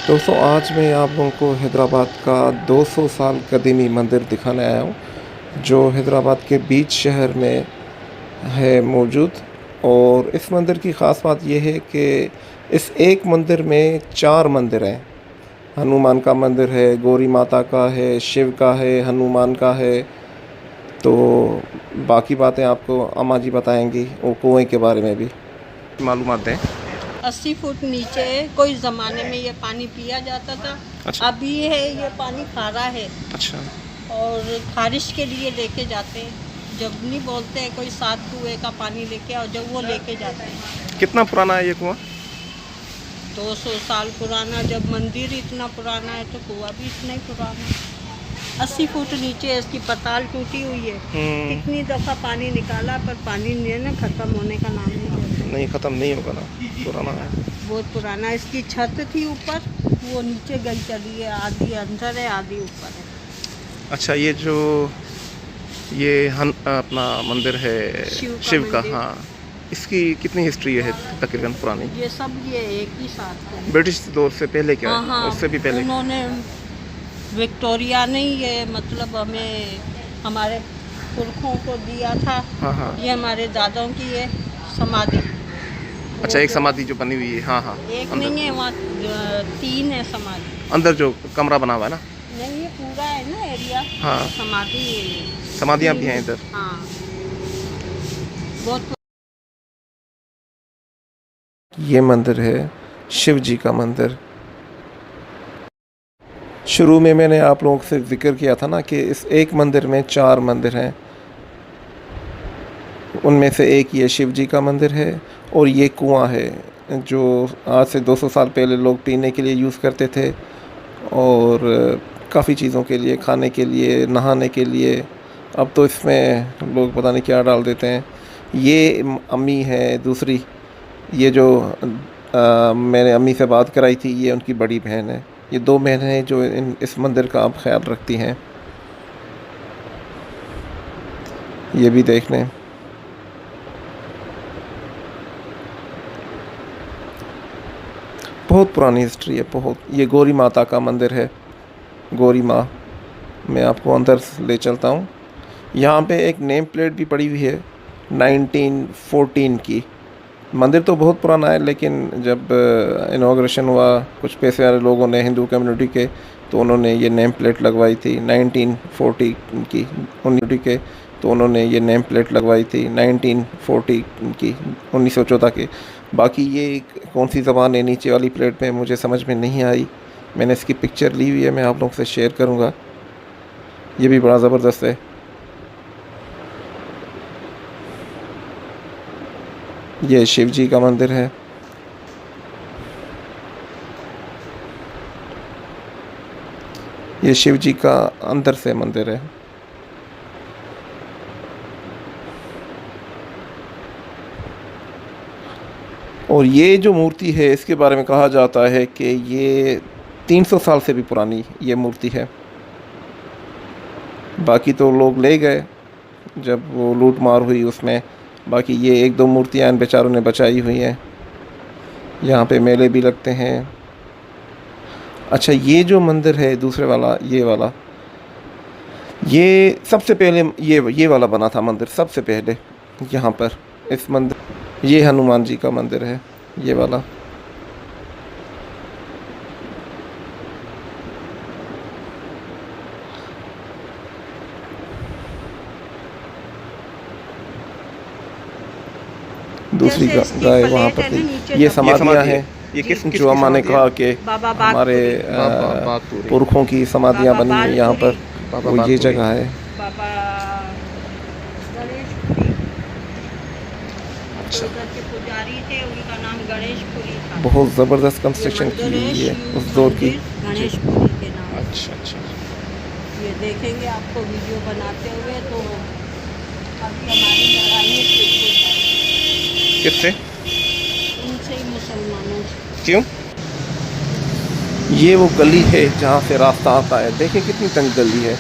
दोस्तों आज मैं आप लोगों को हैदराबाद का 200 साल कदीमी मंदिर दिखाने आया हूँ जो हैदराबाद के बीच शहर में है मौजूद। और इस मंदिर की ख़ास बात यह है कि इस एक मंदिर में 4 मंदिर हैं। हनुमान का मंदिर है, गौरी माता का है, शिव का है, हनुमान का है। तो बाकी बातें आपको अम्मा जी बताएंगी और कुएं के बारे में भी मालूमात दें। 80 फुट नीचे कोई ज़माने में ये पानी पिया जाता था। अच्छा। अभी है ये पानी खारा है अच्छा। और खारिश के लिए लेके जाते हैं। जब नहीं बोलते हैं कोई 7 कुएं का पानी लेके और जब वो लेके जाते हैं। कितना पुराना है ये कुआं? 200 साल पुराना। जब मंदिर इतना पुराना है तो कुआं भी इतना ही पुराना है। 80 फुट नीचे इसकी पताल टूटी हुई है। कितनी दफ़ा पानी निकाला पर पानी नहीं है ना, ख़त्म होने का नाम नहीं, ख़त्म नहीं होगा ना, पुराना है, बहुत पुराना। इसकी छत थी ऊपर, वो नीचे गई चली है, आधी अंदर है आधी ऊपर है। अच्छा, ये अपना मंदिर है शिव का। हाँ, इसकी कितनी हिस्ट्री है तकरीबन पुरानी? ये सब ये एक ही साथ है। ब्रिटिश दौर से पहले क्या है? हाँ, उससे भी पहले उन्होंने विक्टोरिया ने ये मतलब हमें हमारे पुरखों को दिया था। हाँ। ये हमारे दादाओं की है समाधि। अच्छा, एक समाधि जो बनी हुई है। हाँ, एक नहीं है, वहाँ 3 है समाधि। अंदर जो कमरा बना हुआ है ना? नहीं, ये पूरा है ना एरिया। हाँ, समाधि समाधियाँ भी हैं इधर। हाँ, बहुत। ये मंदिर है शिव जी का मंदिर। शुरू में मैंने आप लोगों से जिक्र किया था ना कि इस एक मंदिर में 4 मंदिर हैं। उनमें से एक ये शिव जी का मंदिर है और ये कुआं है जो आज से 200 साल पहले लोग पीने के लिए यूज़ करते थे और काफ़ी चीज़ों के लिए, खाने के लिए, नहाने के लिए। अब तो इसमें लोग पता नहीं क्या डाल देते हैं। ये अम्मी है दूसरी, ये जो मैंने अम्मी से बात कराई थी, ये उनकी बड़ी बहन है। ये 2 बहनें हैं जो इस मंदिर का आप ख्याल रखती हैं। ये भी देख लें। बहुत पुरानी हिस्ट्री है, बहुत। ये गौरी माता का मंदिर है, गौरी माँ। मैं आपको अंदर ले चलता हूँ। यहाँ पे एक नेम प्लेट भी पड़ी हुई है 1914 की। मंदिर तो बहुत पुराना है, लेकिन जब इनॉग्रेशन हुआ कुछ पैसे वाले लोगों ने, हिंदू कम्युनिटी के, तो उन्होंने ये नेम प्लेट लगवाई थी 1940 की। तो उन्होंने ये नेम प्लेट लगवाई थी 1940 की, 1914 के। बाकी ये कौन सी ज़बान है नीचे वाली प्लेट में, मुझे समझ में नहीं आई। मैंने इसकी पिक्चर ली हुई है, मैं आप लोगों से शेयर करूँगा। ये भी बड़ा ज़बरदस्त है। ये शिव जी का मंदिर है। ये शिव जी का अंदर से मंदिर है। और ये जो मूर्ति है, इसके बारे में कहा जाता है कि ये 300 साल से भी पुरानी ये मूर्ति है। बाकी तो लोग ले गए जब वो लूट मार हुई उसमें। बाकी ये 1-2 मूर्तियाँ इन बेचारों ने बचाई हुई हैं। यहाँ पे मेले भी लगते हैं। अच्छा, ये जो मंदिर है दूसरे वाला, ये वाला, ये सबसे पहले ये वाला बना था मंदिर सबसे पहले यहाँ पर। इस मंदिर, ये हनुमान जी का मंदिर है, ये वाला। दूसरी गाय वहाँ पर थी। ये समाधियाँ हैं। ये किस जो अम्मा ने कहा कि हमारे पुरखों की समाधियाँ बनी हैं यहाँ पर, वो ये जगह है। बाबा अच्छा, के पुजारी थे, उनका नाम गणेशपुरी था। बहुत ज़बरदस्त कंस्ट्रक्शन की हुई है उस दौर की। गणेशपुरी के नाम। अच्छा। ये देखेंगे आपको वीडियो बनाते हुए। तो अभी हमारी लड़ाई किससे? इनसे ही, मुसलमानों से। क्यों? ये वो गली है जहाँ से रास्ता आता है। देखिए कितनी तंग गली है।